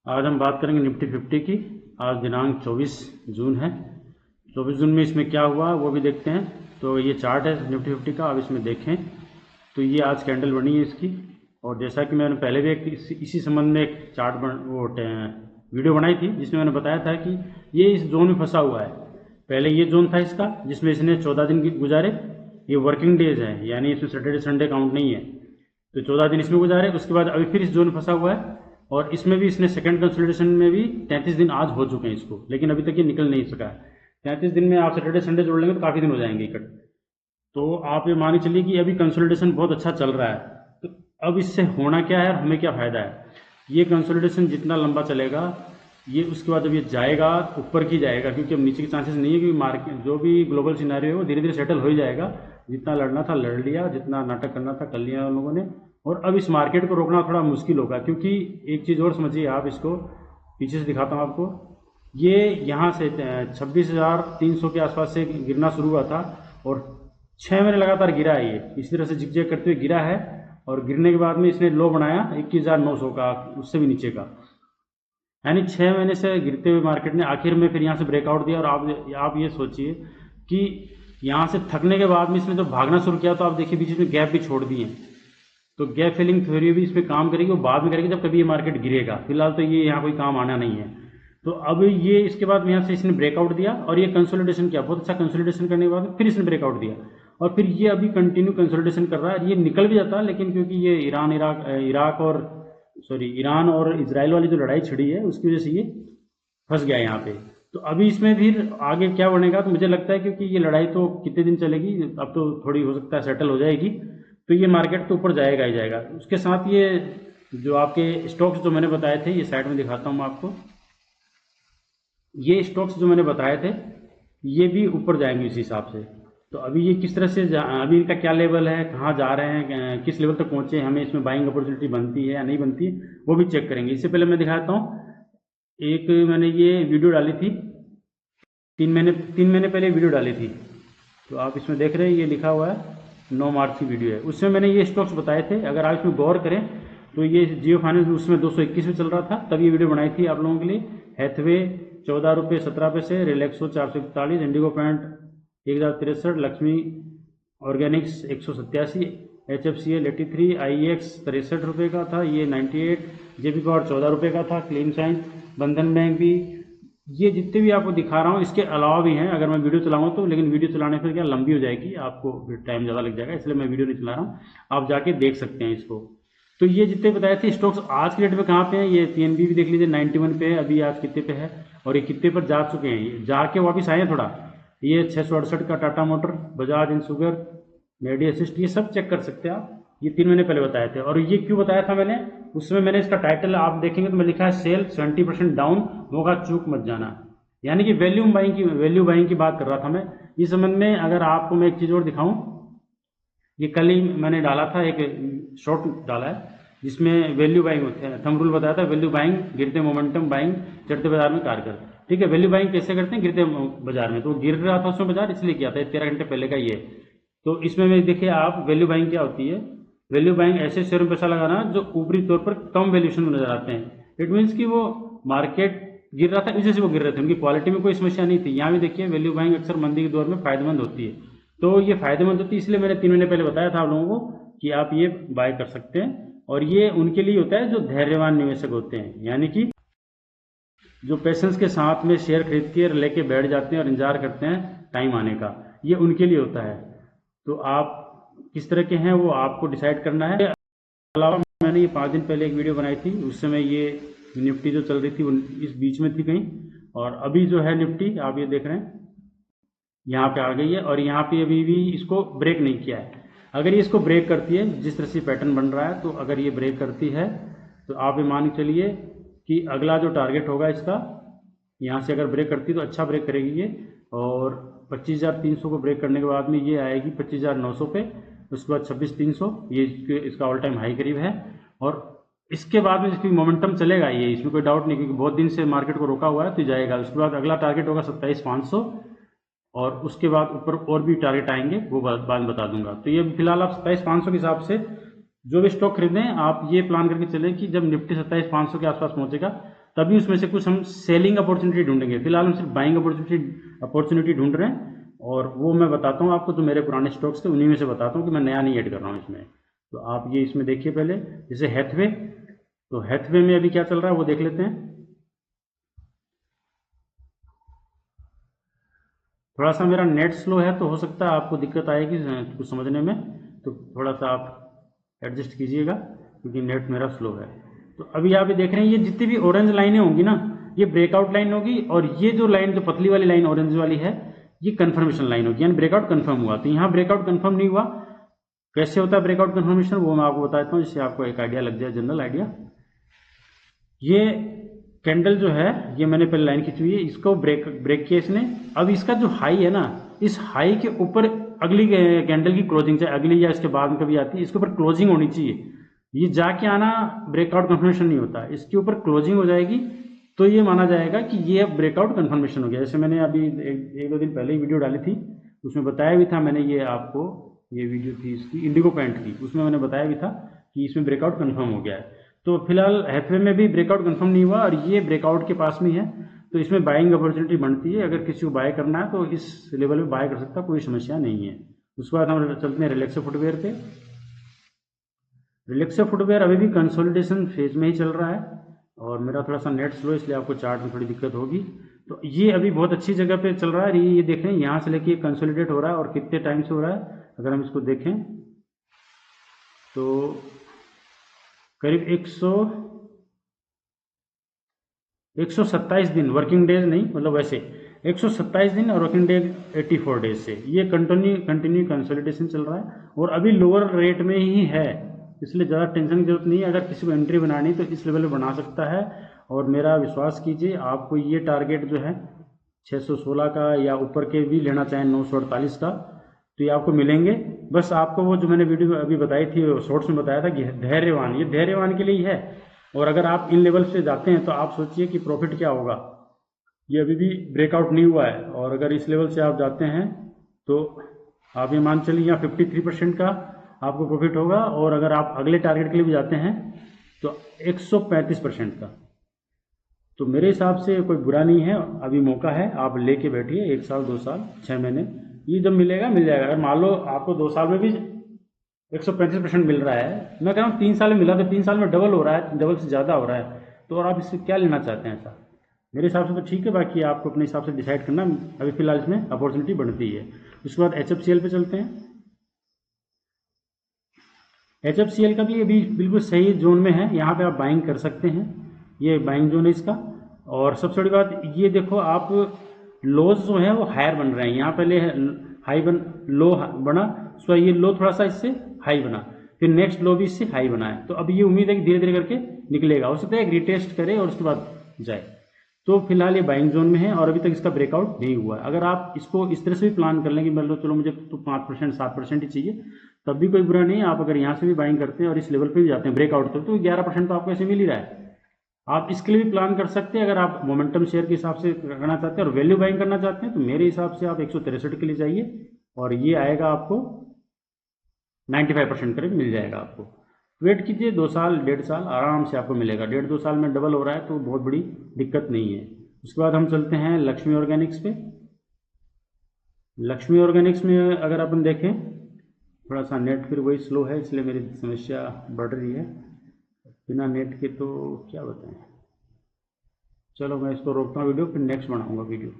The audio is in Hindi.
आज हम बात करेंगे निफ्टी 50 की। आज दिनांक 24 जून है। 24 जून में इसमें क्या हुआ वो भी देखते हैं। तो ये चार्ट है निफ्टी 50 का, अब इसमें देखें तो ये आज कैंडल बनी है इसकी। और जैसा कि मैंने पहले भी इसी संबंध में एक वीडियो बनाई थी जिसमें मैंने बताया था कि ये इस जोन में फंसा हुआ है। पहले ये जोन था इसका जिसमें इसने 14 दिन गुजारे। ये वर्किंग डेज है, यानी इसमें सैटरडे संडे काउंट नहीं है, तो 14 दिन इसमें गुजारे। उसके बाद अभी फिर इस जोन में फंसा हुआ है और इसमें भी इसने सेकंड कंसोलिडेशन में भी 33 दिन आज हो चुके हैं इसको, लेकिन अभी तक ये निकल नहीं सका है। 33 दिन में आप सैटरडे संडे जोड़ लेंगे तो काफ़ी दिन हो जाएंगे इकट्ठे। तो आप ये मान चलिए कि अभी कंसोलिडेशन बहुत अच्छा चल रहा है। तो अब इससे होना क्या है और हमें क्या फ़ायदा है। ये कंसोलिडेशन जितना लंबा चलेगा ये उसके बाद जब ये जाएगा ऊपर की जाएगा, क्योंकि अब नीचे के चांसेस नहीं है, क्योंकि मार्केट जो भी ग्लोबल सिनेरियो है वो धीरे धीरे सेटल हो ही जाएगा। जितना लड़ना था लड़ लिया, जितना नाटक करना था कर लिया उन लोगों ने। और अब इस मार्केट को रोकना थोड़ा मुश्किल होगा, क्योंकि एक चीज़ और समझिए आप, इसको पीछे से दिखाता हूँ आपको। ये यहाँ से 26,300 के आसपास से गिरना शुरू हुआ था और 6 महीने लगातार गिरा है। ये इसी तरह से जिगजैग करते हुए गिरा है और गिरने के बाद में इसने लो बनाया 21,900 का, उससे भी नीचे का। यानी 6 महीने से गिरते हुए मार्केट ने आखिर में फिर यहाँ से ब्रेकआउट दिया। और आप ये सोचिए कि यहाँ से थकने के बाद में इसने जब भागना शुरू किया तो आप देखिए बीच में गैप भी छोड़ दिए। तो गैप फिलिंग थ्योरी भी इसमें काम करेगी, वो बाद में करेगी जब कभी ये मार्केट गिरेगा। फिलहाल तो ये यहाँ कोई काम आना नहीं है। तो अब ये इसके बाद में यहाँ से इसने ब्रेकआउट दिया और ये कंसोलिडेशन किया, बहुत अच्छा कंसोलिडेशन करने के बाद फिर इसने ब्रेकआउट दिया और फिर ये अभी कंटिन्यू कंसोलिडेशन कर रहा है। ये निकल भी जाता है, लेकिन क्योंकि ये ईरान और इजराइल वाली जो लड़ाई छिड़ी है उसकी वजह से ये फंस गया यहाँ पे। तो अभी इसमें फिर आगे क्या बनेगा, तो मुझे लगता है क्योंकि ये लड़ाई तो कितने दिन चलेगी, अब तो थोड़ी हो सकता है सेटल हो जाएगी, तो ये मार्केट तो ऊपर जाएगा ही जाएगा। उसके साथ ये जो आपके स्टॉक्स जो मैंने बताए थे, ये साइड में दिखाता हूँ आपको। ये स्टॉक्स जो मैंने बताए थे ये भी ऊपर जाएंगे इसी हिसाब से। तो अभी ये किस तरह से अभी इनका क्या लेवल है, कहाँ जा रहे हैं, किस लेवल तक पहुँचे, हमें इसमें बाइंग अपॉर्चुनिटी बनती है या नहीं बनती है, वो भी चेक करेंगे। इससे पहले मैं दिखाता हूँ, एक मैंने ये वीडियो डाली थी 3 महीने पहले वीडियो डाली थी। तो आप इसमें देख रहे हैं ये लिखा हुआ है 9 मार्च की वीडियो है। उसमें मैंने ये स्टॉक्स बताए थे। अगर आप इसमें गौर करें तो ये जियो फाइनेंस उसमें 221 में चल रहा था, तब ये वीडियो बनाई थी आप लोगों के लिए। हैथवे 14 रुपये 17 पैसे, Relaxo 441, Indigo point 1063, Lakshmi Organics 187, HFCL 83, IEX 63 रुपये का था, ये 98, JP पावर 14 रुपये का था, क्लीन साइंस, बंधन बैंक भी। ये जितने भी आपको दिखा रहा हूँ इसके अलावा भी हैं, अगर मैं वीडियो चलाऊँ तो, लेकिन वीडियो चलाने फिर क्या लंबी हो जाएगी, आपको टाइम ज़्यादा लग जाएगा, इसलिए मैं वीडियो नहीं चला रहा हूँ। आप जाके देख सकते हैं इसको। तो ये जितने बताए थे स्टॉक्स आज के डेट में कहाँ पे हैं, ये PNB भी देख लीजिए 91 पे है अभी, आज कितने पे है, और ये कितने पर जा चुके हैं, ये जाके वापिस आए हैं थोड़ा। ये 668 का टाटा मोटर, बजाज इन शुगर, मेडी असिस्ट, ये सब चेक कर सकते हैं आप। ये 3 महीने पहले बताए थे। और ये क्यों बताया था मैंने, उसमें मैंने इसका टाइटल आप देखेंगे तो मैं लिखा है सेल 70% डाउन होगा, चूक मत जाना। यानी कि वैल्यू बाइंग की बात कर रहा था मैं इस संबंध में। अगर आपको मैं एक चीज़ और दिखाऊं, ये कल ही मैंने डाला था, एक शॉर्ट डाला है जिसमें वैल्यू बाइंग होते हैं, थंब रूल बताया था। वैल्यू बाइंग गिरते मोमेंटम बाइंग, चढ़ते बाजार में कारगर। ठीक है, वैल्यू बाइंग कैसे करते हैं, गिरते बाजार में। तो गिर रहा था उसमें बाजार, इसलिए किया था, 13 घंटे पहले का ये। तो इसमें मैं देखिए आप, वैल्यू बाइंग क्या होती है। वैल्यू बाइंग ऐसे शेयर में पैसा लगाना जो ऊपरी तौर पर कम वैल्यूएशन में नजर आते हैं। इट मीन्स कि वो मार्केट गिर रहा था इसी से वो गिर रहे थे, उनकी क्वालिटी में कोई समस्या नहीं थी। यहाँ भी देखिए वैल्यू बाइंग अक्सर मंदी के दौर में फायदेमंद होती है। तो ये फायदेमंद होती है, इसलिए मैंने 3 महीने पहले बताया था आप लोगों को कि आप ये बाय कर सकते हैं। और ये उनके लिए होता है जो धैर्यवान निवेशक होते हैं, यानी कि जो पेशेंस के साथ में शेयर खरीद के लेके बैठ जाते हैं और इंतजार करते हैं टाइम आने का, ये उनके लिए होता है। तो आप किस तरह के हैं वो आपको डिसाइड करना है। अलावा मैंने ये 5 दिन पहले एक वीडियो बनाई थी, उस समय ये निफ्टी जो चल रही थी वो इस बीच में थी कहीं, और अभी जो है निफ्टी आप ये देख रहे हैं यहाँ पे आ गई है, और यहाँ पे अभी भी इसको ब्रेक नहीं किया है। अगर ये इसको ब्रेक करती है, जिस तरह से पैटर्न बन रहा है, तो अगर ये ब्रेक करती है तो आप ये मान के चलिए कि अगला जो टारगेट होगा इसका, यहाँ से अगर ब्रेक करती है तो अच्छा ब्रेक करेगी ये, और 25,300 को ब्रेक करने के बाद में ये आएगी 25,900 पे, उसके बाद 26,300, ये इसका ऑल टाइम हाई करीब है। और इसके बाद में इसकी मोमेंटम चलेगा ये, इसमें कोई डाउट नहीं, क्योंकि बहुत दिन से मार्केट को रोका हुआ है, तो जाएगा। उसके बाद अगला टारगेट होगा 27,500, और उसके बाद ऊपर और भी टारगेट आएंगे, वो बाद में बता दूंगा। तो ये फिलहाल आप 27,500 के हिसाब से जो भी स्टॉक खरीदें, आप ये प्लान करके चलें कि जब निफ्टी 27,500 के आसपास पहुंचेगा तभी उसमें से कुछ हम सेलिंग अपॉर्चुनिटी ढूंढेंगे। फिलहाल हम सिर्फ बाइंग अपॉर्चुनिटी ढूंढ रहे हैं, और वो मैं बताता हूँ आपको, जो मेरे पुराने स्टॉक्स थे उन्हीं में से बताता हूँ कि मैं नया नहीं ऐड कर रहा हूँ इसमें। तो आप ये इसमें देखिए पहले, जैसे हैथवे, तो हैथवे में अभी क्या चल रहा है वो देख लेते हैं। थोड़ा सा मेरा नेट स्लो है तो हो सकता है आपको दिक्कत आएगी कुछ समझने में, तो थोड़ा सा आप एडजस्ट कीजिएगा क्योंकि नेट मेरा स्लो है। तो अभी आप ये देख रहे हैं, ये जितनी भी ऑरेंज लाइनें होंगी ना, ये ब्रेकआउट लाइन होगी, और ये जो लाइन, जो पतली वाली लाइन ऑरेंज वाली है, ये कंफर्मेशन लाइन होगी, यानी ब्रेकआउट कंफर्म हुआ। तो यहाँ ब्रेकआउट कंफर्म नहीं हुआ। कैसे होता है ब्रेकआउट कंफर्मेशन, वो मैं आपको बता देता हूँ, जिससे आपको एक आइडिया लग जाए, जनरल आइडिया। ये कैंडल जो है, ये मैंने पहले लाइन खींची हुई है, इसको ब्रेक किया इसने। अब इसका जो हाई है ना, इस हाई के ऊपर अगली कैंडल की क्लोजिंग, चाहे अगली या इसके बाद में कभी आती है, इसके ऊपर क्लोजिंग होनी चाहिए। ये जाके आना ब्रेकआउट कंफर्मेशन नहीं होता, इसके ऊपर क्लोजिंग हो जाएगी तो ये माना जाएगा कि ये ब्रेकआउट कंफर्मेशन हो गया। जैसे मैंने अभी एक दो दिन पहले ही वीडियो डाली थी, उसमें बताया भी था मैंने, ये आपको, ये वीडियो थी इसकी इंडिगो पैंट की, उसमें मैंने बताया भी था कि इसमें ब्रेकआउट कंफर्म हो गया है। तो फिलहाल हैथवे में भी ब्रेकआउट कंफर्म नहीं हुआ, और ये ब्रेकआउट के पास में है, तो इसमें बाइंग अपॉर्चुनिटी बनती है। अगर किसी को बाय करना है तो इस लेवल में बाय कर सकता, कोई समस्या नहीं है। उसके बाद हम चलते हैं रिलैक्सो फुटवेयर पे। रिलैक्सो फुटवेयर अभी भी कंसोलिडेशन फेज में ही चल रहा है, और मेरा थोड़ा सा नेट स्लो, इसलिए आपको चार्ट में थोड़ी दिक्कत होगी। तो ये अभी बहुत अच्छी जगह पे चल रहा है। ये देख रहे हैं, यहाँ से लेके कंसोलिडेट हो रहा है, और कितने टाइम से हो रहा है अगर हम इसको देखें तो करीब 127 दिन, वर्किंग डेज नहीं, मतलब वैसे 127 दिन, और वर्किंग डे 84 डेज से ये कंटिन्यू कंसोलिडेशन चल रहा है, और अभी लोअर रेट में ही है, इसलिए ज़्यादा टेंशन की जरूरत नहीं है। अगर किसी को एंट्री बनानी तो इस लेवल पे बना सकता है, और मेरा विश्वास कीजिए, आपको ये टारगेट जो है 616 का, या ऊपर के भी लेना चाहें 948 का, तो ये आपको मिलेंगे। बस आपको वो जो मैंने वीडियो अभी बताई थी, शॉर्ट्स में बताया था कि धैर्यवान, ये धैर्यवान के लिए ही है। और अगर आप इन लेवल से जाते हैं तो आप सोचिए कि प्रॉफिट क्या होगा। ये अभी भी ब्रेकआउट नहीं हुआ है, और अगर इस लेवल से आप जाते हैं तो आप ये मान चलिए यहाँ 53% का आपको प्रॉफिट होगा, और अगर आप अगले टारगेट के लिए भी जाते हैं तो 135% का। तो मेरे हिसाब से कोई बुरा नहीं है, अभी मौका है, आप लेके बैठिए, 1 साल 2 साल 6 महीने, ये जब मिलेगा मिल जाएगा। अगर मान लो आपको 2 साल में भी 135% मिल रहा है, मैं कह रहा हूँ 3 साल में मिला तो 3 साल में डबल हो रहा है, डबल से ज़्यादा हो रहा है, तो और आप इससे क्या लेना चाहते हैं ऐसा। मेरे हिसाब से तो ठीक है, बाकी आपको अपने हिसाब से डिसाइड करना। अभी फिलहाल इसमें अपॉर्चुनिटी बढ़ती है। उसके बाद HFCL पे चलते हैं। HFCL का भी अभी बिल्कुल सही जोन में है, यहाँ पे आप बाइंग कर सकते हैं, ये बाइंग जोन है इसका। और सबसे बड़ी बात ये देखो, आप लोज जो है वो हायर बन रहे हैं। यहाँ पहले हाई लो बना, सो ये लो थोड़ा सा इससे हाई बना, फिर नेक्स्ट लो भी इससे हाई बना है। तो अब ये उम्मीद है कि धीरे धीरे करके निकलेगा, हो सकता है एक रिटेस्ट करे और उसके बाद जाए। तो फिलहाल ये बाइंग जोन में है, और अभी तक इसका ब्रेकआउट नहीं हुआ है। अगर आप इसको इस तरह से भी प्लान कर लें कि मतलब चलो मुझे तो 5% 7% ही चाहिए, तब भी कोई बुरा नहीं है। आप अगर यहाँ से भी बाइंग करते हैं और इस लेवल पे भी जाते हैं ब्रेकआउट तक, तो 11% तो आपको ऐसे मिल ही रहा है। आप इसके लिए भी प्लान कर सकते हैं। अगर आप मोमेंटम शेयर के हिसाब से करना चाहते हैं और वैल्यू बाइंग करना चाहते हैं, तो मेरे हिसाब से आप 163 के लिए जाइए, और ये आएगा आपको 95% करीब मिल जाएगा आपको। वेट कीजिए 2 साल 1.5 साल, आराम से आपको मिलेगा। 1.5-2 साल में डबल हो रहा है तो बहुत बड़ी दिक्कत नहीं है। उसके बाद हम चलते हैं लक्ष्मी ऑर्गेनिक्स पे। लक्ष्मी ऑर्गेनिक्स में अगर अपन देखें, थोड़ा सा नेट फिर वही स्लो है, इसलिए मेरी समस्या बढ़ रही है। बिना नेट के तो क्या बताएं। चलो मैं इसको रोकता हूँ वीडियो, फिर नेक्स्ट बनाऊंगा वीडियो।